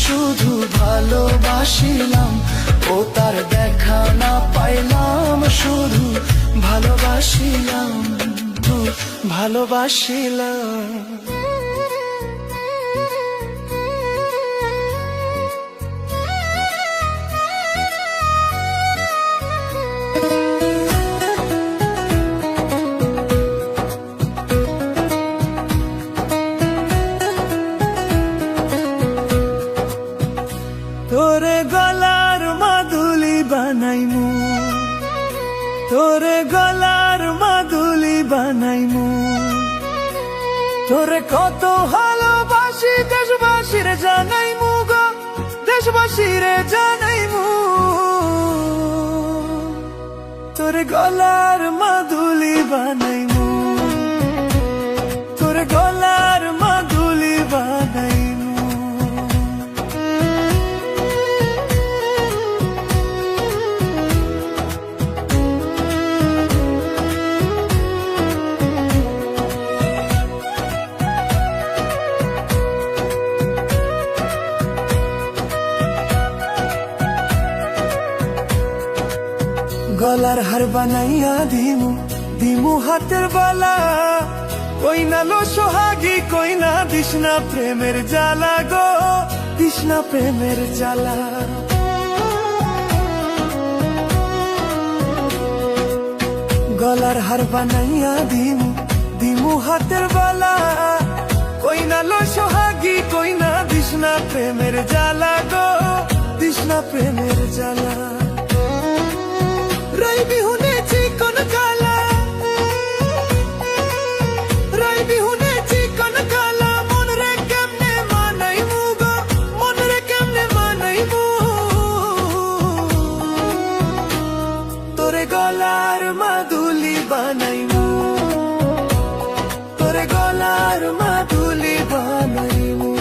শুধু ভালোবাসিলাম, ও তার দেখা না পাইলাম, শুধু ভালোবাসিলাম, ভালোবাসিলাম। তোরে গলার মাদুলি বানাইমু, তোরে গলার মাদুলি বানাইমু, তোরে কত ভালোবাসি দেশবাসীরে জানাইমু গো, দেশবাসীরে জানাইমু। তোরে গলার মাদুলি বানাইমু, তোরে গলার মাদুলি বানাইমু। গলার হার বানাইয়া দিমু, দিমু হাতের বালা, কইনা লো সোহাগী কইনা দিশনা প্রেমের জ্বালা গো, দিশনা প্রেমের জ্বালা। গলার হার বানাইয়া দিমু, দিমু হাতের বালা, কইনা লো সোহাগী কইনা দিশনা প্রেমের জ্বালা গো, দিশনা প্রেমের জ্বালা। রাই বিহুনে চিকন কালা, রাই বিহুনে চিকন কালা, মন রে কেমনে মানাইমু গো, মন রে কেমনে মানাইমু। তোরে গলার মাদুলি বানাইমু, তোরে গলার মাদুলি বানাইমু।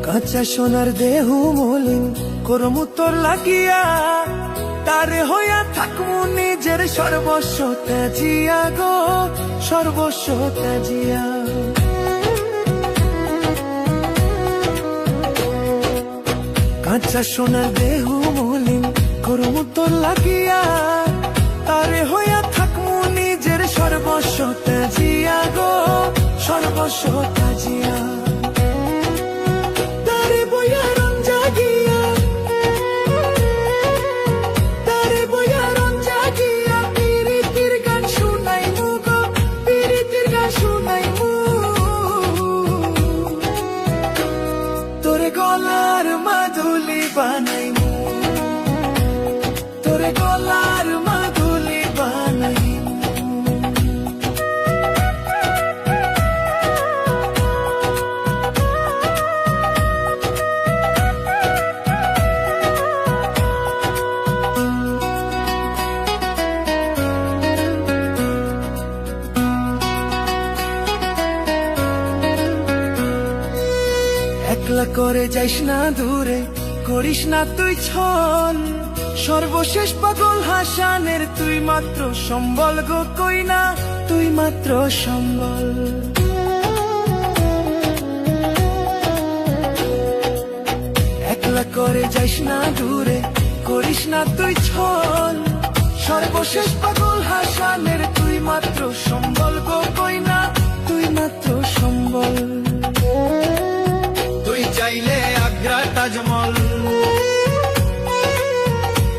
কাঁচা সোনার দেহু মলিন করমু তোর লাগিয়া, তারে হইয়া থাকমু নিজের সর্বস্ব ত্যাজিয়া গো, সর্বস্ব ত্যাজিয়া। কাঁচা সোনার দেহু মলিন করমু তোর লাগিয়া, তারে হইয়া থাকমু নিজের সর্বস্ব ত্যাজিয়া গো, সর্বস্ব ত্যাজিয়া। তোরে গলার মাদুলি বানাইমু, তোরে গলার মাদুলি বানাইমু। একলা করে যাইস না দূরে, করিস না তুই ছল, সর্বশেষ পাগল হাসানের তুই মাত্র সম্বল গো, কইনা তুই মাত্র সম্বল। একলা করে যাইস না দূরে, করিস না তুই ছল, সর্বশেষ পাগল হাসানের তুই মাত্র সম্বল গো, কইনা তুই মাত্র সম্বল। তুই চাইলে আগ্রা তাজমহল,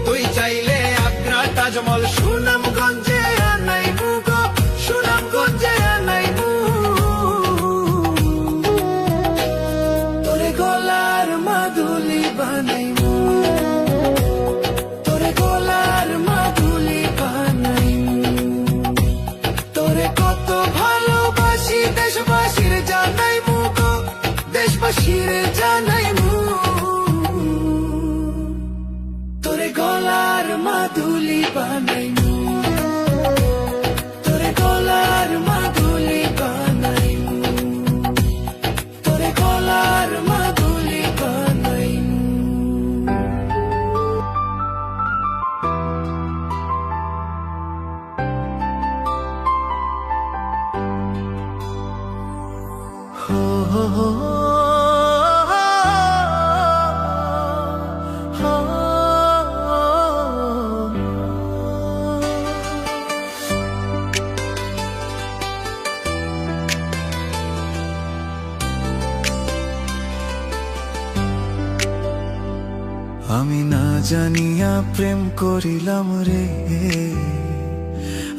তুই চাইলে আগ্রা তাজমহল, সুনামগঞ্জে আনাইমু গো, সুনামগঞ্জে আনাইমু। তোরে গলার মাদুলি বানাইমু, তোরে গলার মাদুলি বানাইমু। তোরে কত ভালোবাসি দেশবাসীর জানাইমু গো, দেশবাসীরে জানাইমু। তোরে গলার মাদুলি বানাইমু, তোরে গলার মাদুলি বানাইমু। হো হো হো আমি না জানিয়া প্রেম করিলাম রে,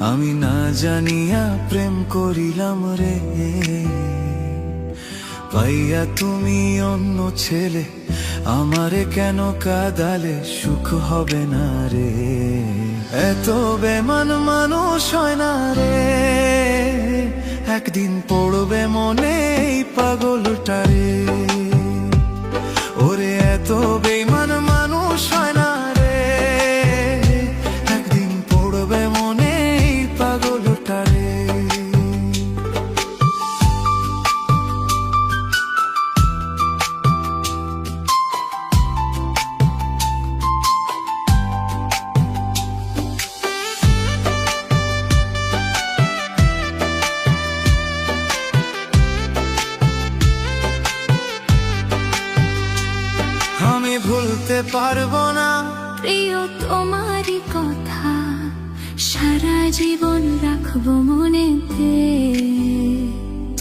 আমি না জানিয়া প্রেম করিলাম রে। পাইয়া তুমি অন্য ছেলে, আমারে কেন কাঁদালে, সুখ হবে না রে। এত বেমান মানুষ হয় না রে, একদিন পড়বে মনে এই পাগলটা রে। ওরে এত বেমান মানুষ হয় না রে, একদিন পড়বে মনে এই পাগলটা রে। আমি ভুলতে পারবো না প্রিয় তোমারই কথা, সারা জীবন রাখবো মনেতে।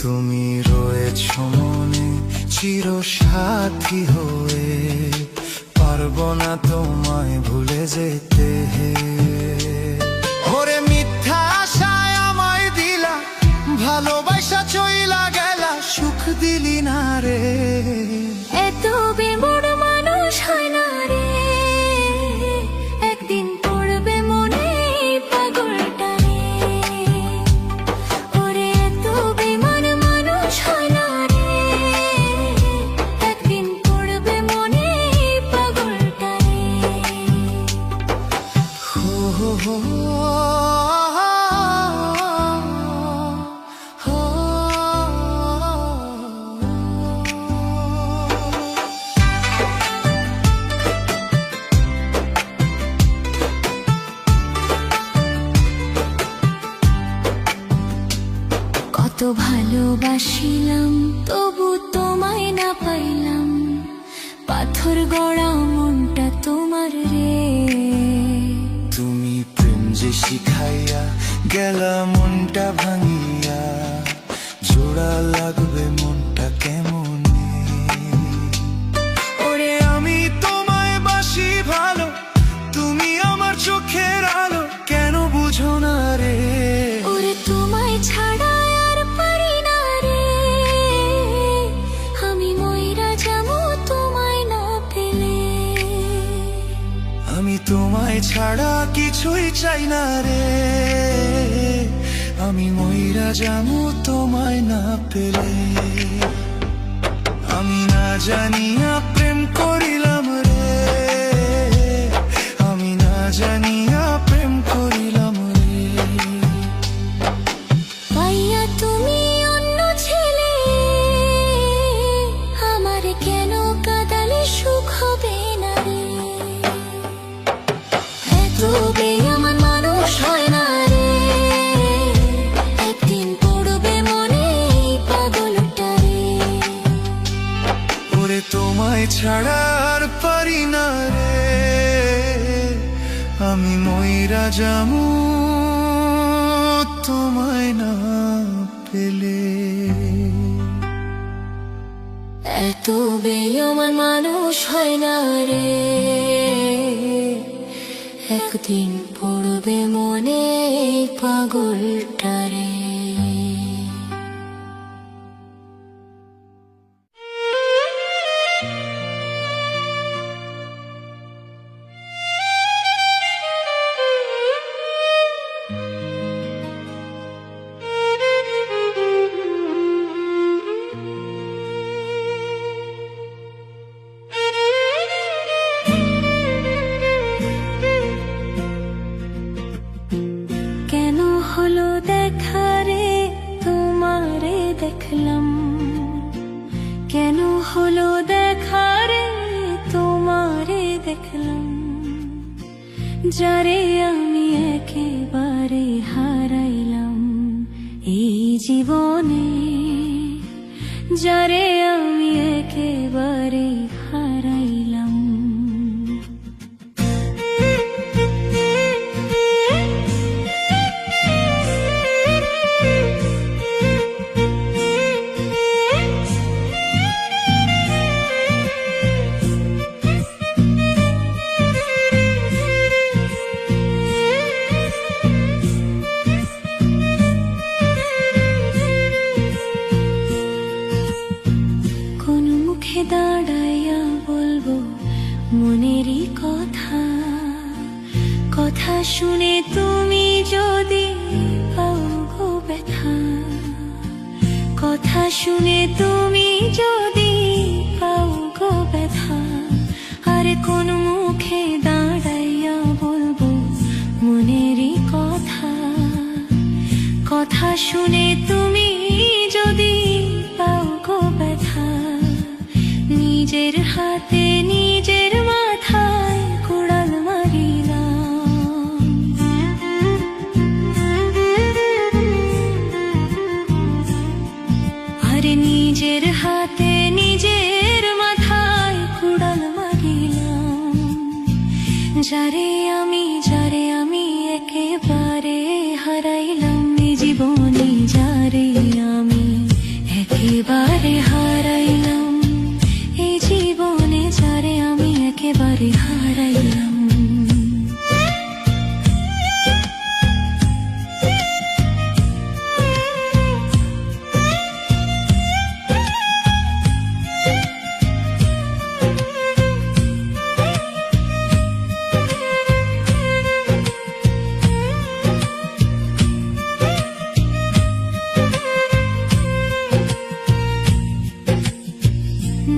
তুমি রয়েছ মনে চির সাথী হয়ে, পারবো না তোমায় ভুলে যেতে। ওরে মিথ্যা আশায় আমায় দিলা, ভালোবাসা চইলা গেলা, সুখ দিলি না রে। এত বেমন মানুষ হয় না রে, একদিন পড়বে মনে এই পাগলটা রে। ওরে এত বেমন মানুষ হয় না রে, একদিন পড়বে মনে এই পাগলটা রে। হো হো হো কত ভালোবাসিলাম তবু তোমায় না পাইলাম, পাথর গড়া মনটা তোমার রে। তুমি প্রেম যে শিখাইয়া গেলা মনটা ভাঙিয়া, জোড়া লাগবে মনটা কেমনে। ওরে আমি তোমায় বাসি ভালো, তুমি আমার চোখের আলো, কেন বুঝো না রে। ওরে তোমায় ছাড়া আর পারি না রে, আমি মইরা যাবো তোমায় না পেলে। আমি তোমায় ছাড়া কিছুই চাই না রে, আমি মইরা যাবো তোমায় না পেলে। আমি না জানিয়া প্রেম করিলাম রে, আমি না জানিয়া প্রেম করিলাম রে। পাইয়া তুমি অন্য ছেলে, আমার কেন কাঁদালে সুখ হবে না রে। এত বেঈমান মানুষ হয় না রে, একদিন পড়বে মনে এই পাগলটা রে। ওরে তোমায় ছাড়া আর পারি না রে, আমি মইরা যাবো তোমায় না পেলে। এত বেঈমান মানুষ হয় না রে, একদিন পড়বে মনে এই পাগলটা রে। কেন হলো দেখা রে, তোমারে দেখলাম। কেন হলো দেখা রে, তোমারে দেখলাম। যারে আমি একেবারে হারাইলাম এই জীবনে, যারে আমি একেবারে হারাইলাম। কোন মুখে দাঁড়াইয়া বলবো মনেরই কথা, কথা শুনে তুমি যদি পাও গো ব্যথা, কথা শুনে তুমি যদি পাও গো ব্যথা। আরে কোন মুখে দাঁড়াইয়া বলবো মনেরই কথা, কথা শুনে তুমি যদি পাও গো ব্যথা। নিজের হাতে নিজের মাথায় কুড়াল মারিলাম, আরে নিজের হাতে নিজের মাথায় কুড়াল মারিলাম। যারে আমি একেবারে হারাইলাম এই জীবনে, যারে আমি একেবারে হারাইলাম এই জীবনে, যারে আমি একেবারে হারাইলাম।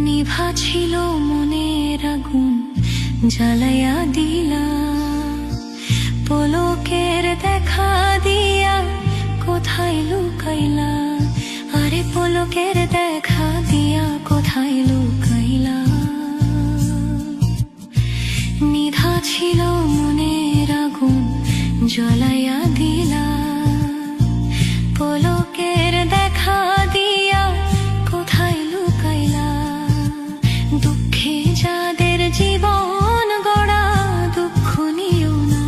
নিভা ছিল মনের আগুন জ্বালাইয়া দিলা, পলকের দেখা দিয়া কোথায় লুকাইলা, আরে পলকের দেখা দিয়া কোথায় লুকাইলা। নিভা ছিল মনের আগুন জ্বালাইয়া দিলা, পলকের দেখা দিয়া কোথায় লুকাইলা। দুঃখে যাদের জীবন গড়া দুঃখ নিও না,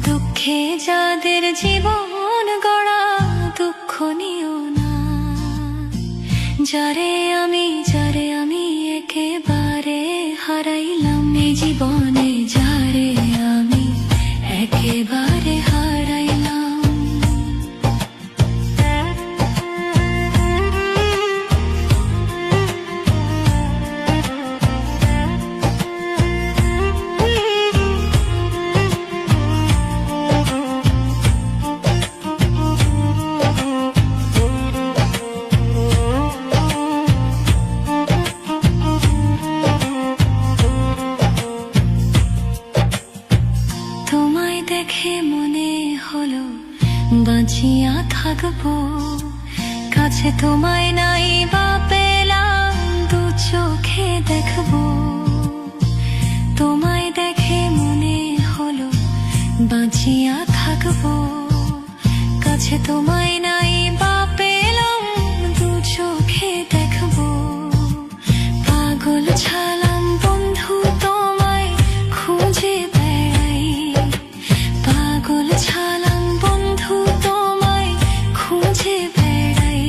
দুঃখে যাদের জীবন গড়া দুঃখ নিও না। যারে আমি একেবারে হারাইলাম এই জীবনে, যারে আমি একেবারে হারাইলাম। তোমায় দেখে মনে হলো বাঁচিয়া থাকবো, কাছে তোমায় নাই বা পেলাম দু চোখে দেখবো। তোমায় দেখে মনে হলো বাঁচিয়া থাকবো, কাছে তোমায় নাই বা পেলাম দু চোখে দেখবো। পাগল ছালাম বন্ধু তোমায় খুঁজে বেড়াই, পাগল ছালাম বন্ধু তোমায় খুঁজে বেড়াই,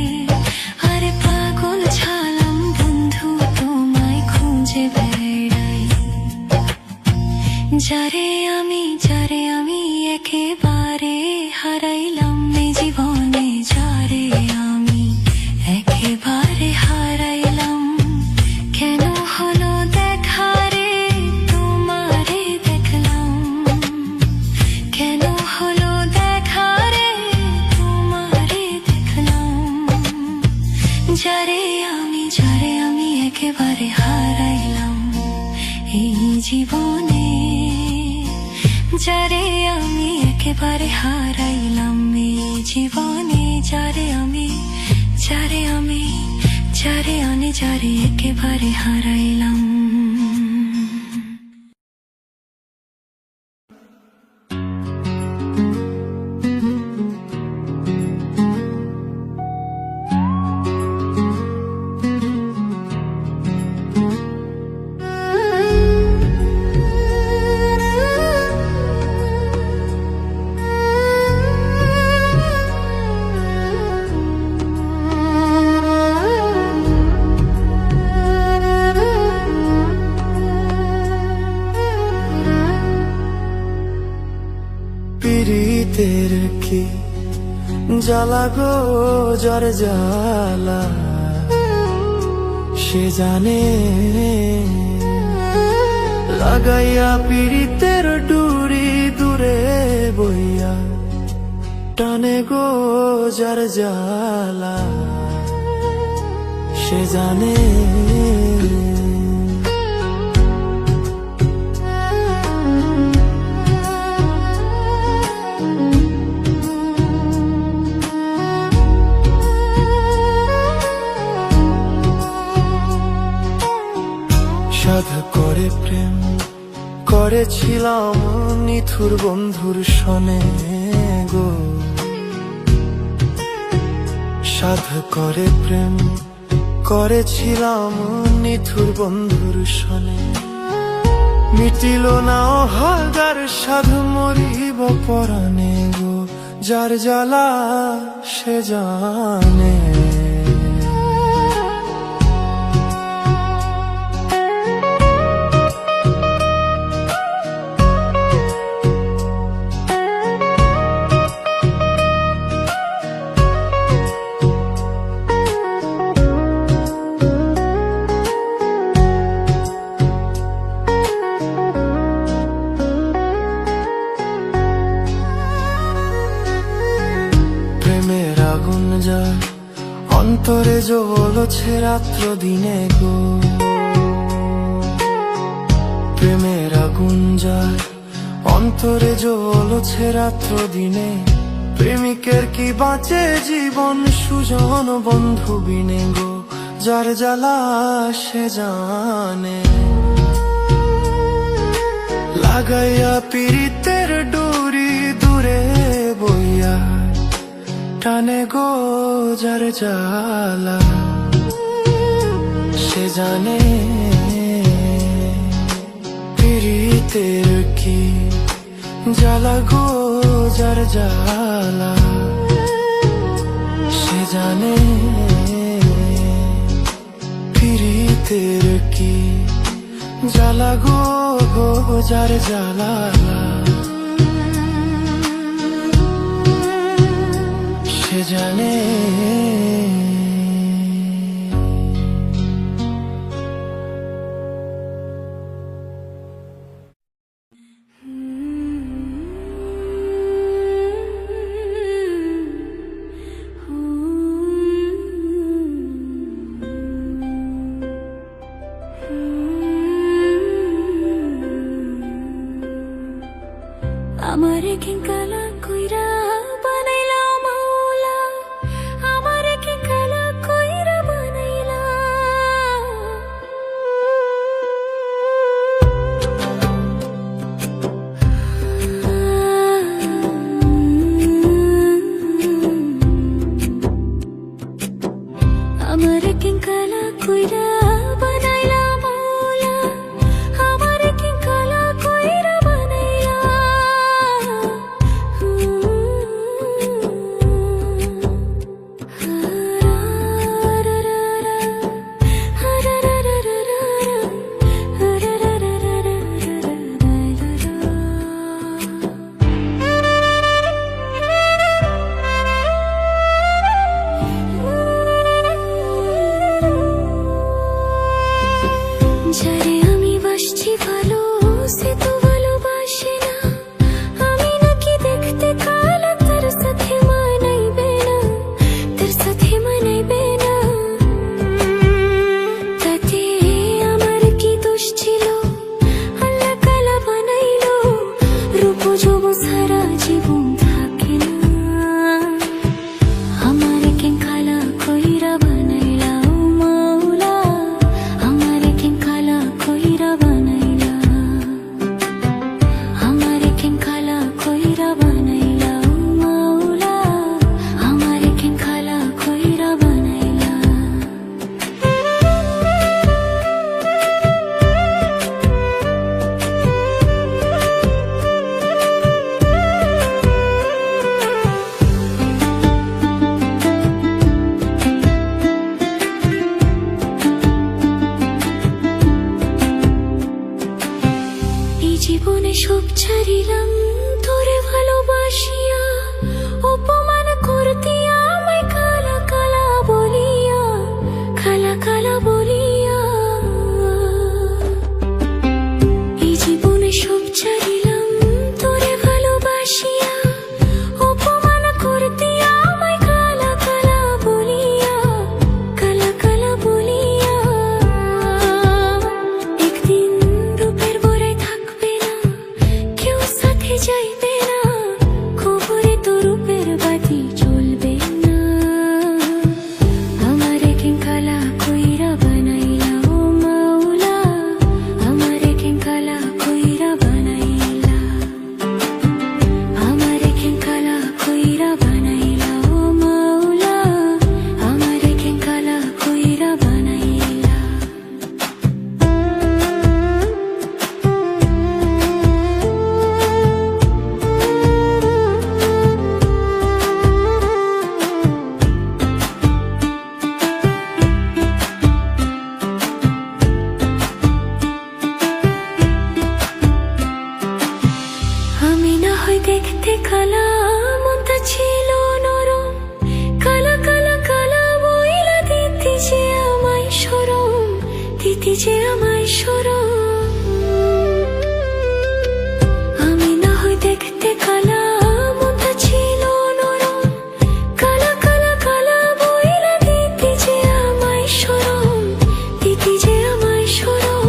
আরে পাগল ছালাম বন্ধু তোমায় খুঁজে বেড়াই। যারে আমি একেবারে হারাইলাম এই জীবনে, যারে আমি একেবারে হারাইলাম। কেন হলো দেখা রে তোমারে দেখলাম, কেন হলো দেখা রে তোমারে দেখলাম। যারে আমি একেবারে হারাইলাম এই জীবনে, যারে আমি একেবারে হারাইলাম এই জীবনে। যারে আমি একেবারে হারাইলাম। পীড়িতের কি জ্বালা গো, যার জ্বালা সে জানে। লাগাইয়া পীড়িতের ডুরি দূরে বইয়া টানে গো, যার জ্বালা সে জানে। সাধ করে প্রেম করেছিলাম নিথুর বন্ধুর সনে গো। সাধ করে প্রেম করেছিলাম নিথুর বন্ধুর সনে। মিটিল না অহাগার সাধ, মরিব পরাণে গো, যার জ্বালা সে জানে। প্রেমের আগুন যার অন্তরে জ্বলছে রাত্র দিনে গো। প্রেমের আগুন যার অন্তরে জ্বলছে রাত্র দিনে। প্রেমিকের কি বাঁচে জীবন সুজন বন্ধু বিনে গো, যার জ্বালা সে জানে। লাগাইয়া পীড়িতের ডুরি দূরে বইয়া টানে গো, যার জ্বালা সে জানে। পীড়িতের কি জ্বালা গো, যার জ্বালা সে জানে। পীড়িতের কি জ্বালা গো, যার জ্বালা সে জানে। আমারে কি কালা কইরা বানাইলা মাওলা, আমারে কি কালা কইরা বানাইলা। আমারে কি কালা কইরা বানাইলা মাওলা, আমারে কি কালা কইরা বানাইলা। কালা মনটা ছিল নরম, কালা কালা কালা বইলা দিতি যে আমায় শরম, দিতি যে আমায় শরম। আমি না হয় দেখতে কালা, মনটা ছিল নরম, কালা কালা কালা বইলা দিতি যে আমায় শরম, দিতি যে আমায় শরম।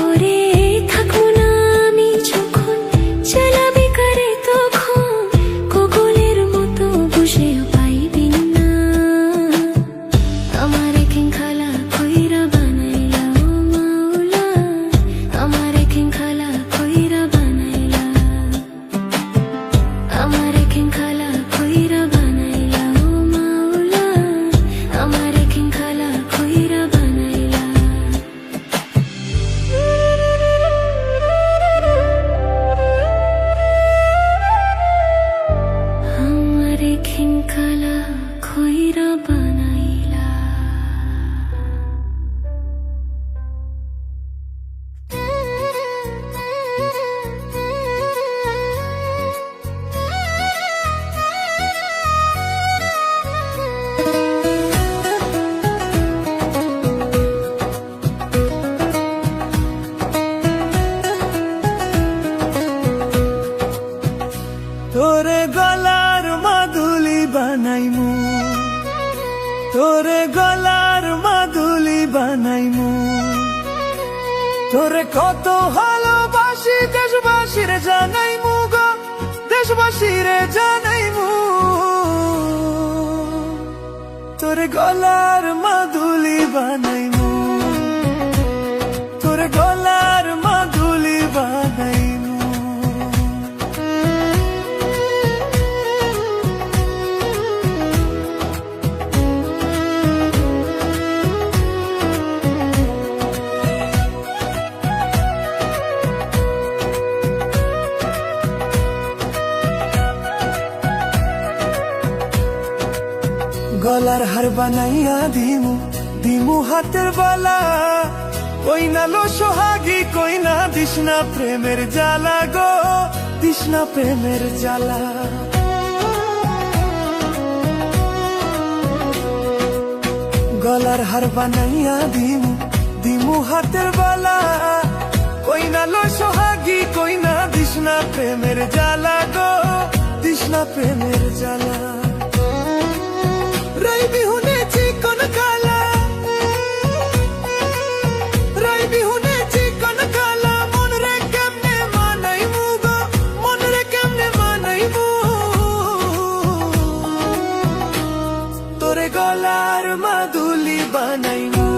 ওরে থাকবো না আমি যখন, চালাবি কারে তখন, কগলের মতো বুঝেও পাইবি না। আমার একেন খালা কইরা বানাইলা ও মাওলা, আমার একেন খালা কইরা বানাইলা, আমার একেন খালা কইরা বানাইলা ও মাওলা, আমার একেন খালা কইরা বানাইলা। আমার একেন খালা কইরা বানাইলা। তোরে গলার মাদুলি বানাইমু, তোরে গলার মাদুলি বানাইমু, তোরে কত ভালোবাসি দেশবাসীর জানাইমু গো, দেশবাসীর জানাইমু। তোরে গলার মাদুলি বানাইমু, তোরে গলার মাদুলি বানাইমু। গলার হার বানাইয়া দিমু, দিমু হাতের বালা, কই না লো সোহাগী কই না দিশনা প্রেমের জ্বালা গো, দিশনা প্রেমের জ্বালা। গলার হার বানাইয়া দিমু, দিমু হাতের বালা, কই না লো সোহাগী কই না দিশনা প্রেমের জ্বালা গো, দিশনা প্রেমের জ্বালা। রাই বিহুনে চিকন কালা, রাই বিহুনে চিকন কালা, মন রে কেমনে মানাইমু গো, মন রে কেমনে মানাইমু। তোরে গলার মাদুলি বানাইমু,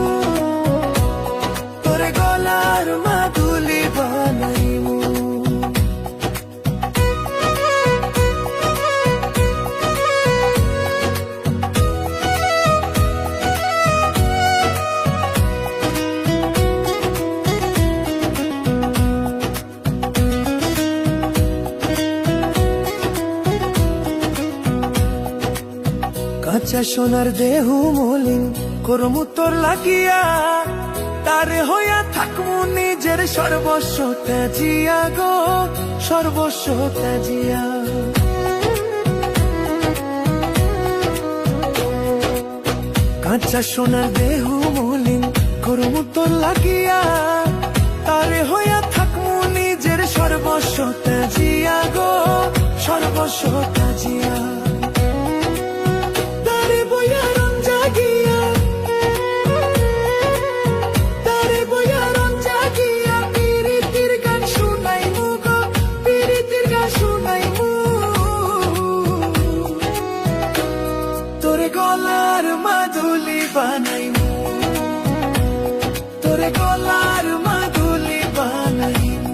তোরে গলার মাদুলি বানাইমু। কাঁচা সোনার দেহু মলিন করমু তোর লাগিয়া, তারে হইয়া থাকমু নিজের সর্বস্ব ত্যাজিয়া গো, সর্বস্ব ত্যাজিয়া। কাঁচা সোনার দেহু মলিন করমু তোর লাগিয়া, তারে হইয়া থাকমু নিজের সর্বস্ব ত্যাজিয়া গো, সর্বস্ব ত্যাজিয়া। তোরে গলার মাদুলি বানাইমু, তোরে গলার মাদুলি বানাইমু।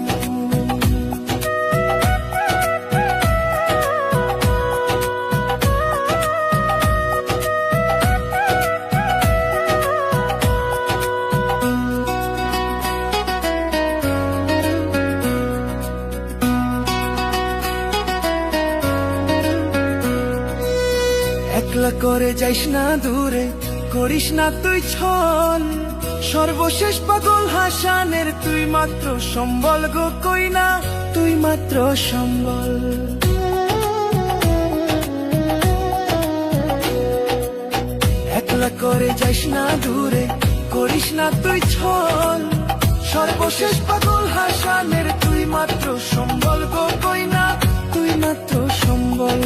একলা করে যাইস না দূরে, করিস না তুই ছল, সর্বশেষ পাগল হাসানের তুই মাত্র সম্বল গো কই না তুই মাত্র সম্বল। একলা করে যাইস না দূরে, করিস না তুই ছল, সর্বশেষ পাগল হাসানের তুই মাত্র সম্বল গো কইনা, তুই মাত্র সম্বল।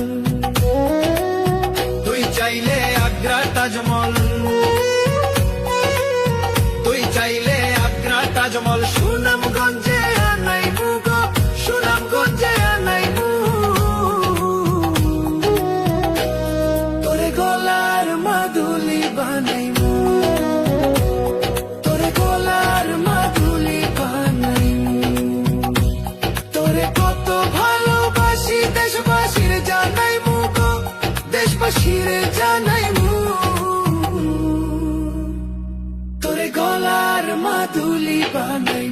তুই চাইলে আগ্রা তাজমহল, তুই চাইলে আগ্রা তাজমহল সুনামগঞ্জে আনাইবু গো, সুনামগঞ্জে আনাইবু। তোরে গলার মাদুলি বানাইবু, তোরে গলার মাদুলি বানাইবু। তোরে কত ভালোবাসি দেশবাসীর জানাইবু গো, দেশবাসীর জানাইবু। তোরে গলার মাদুলি বানাই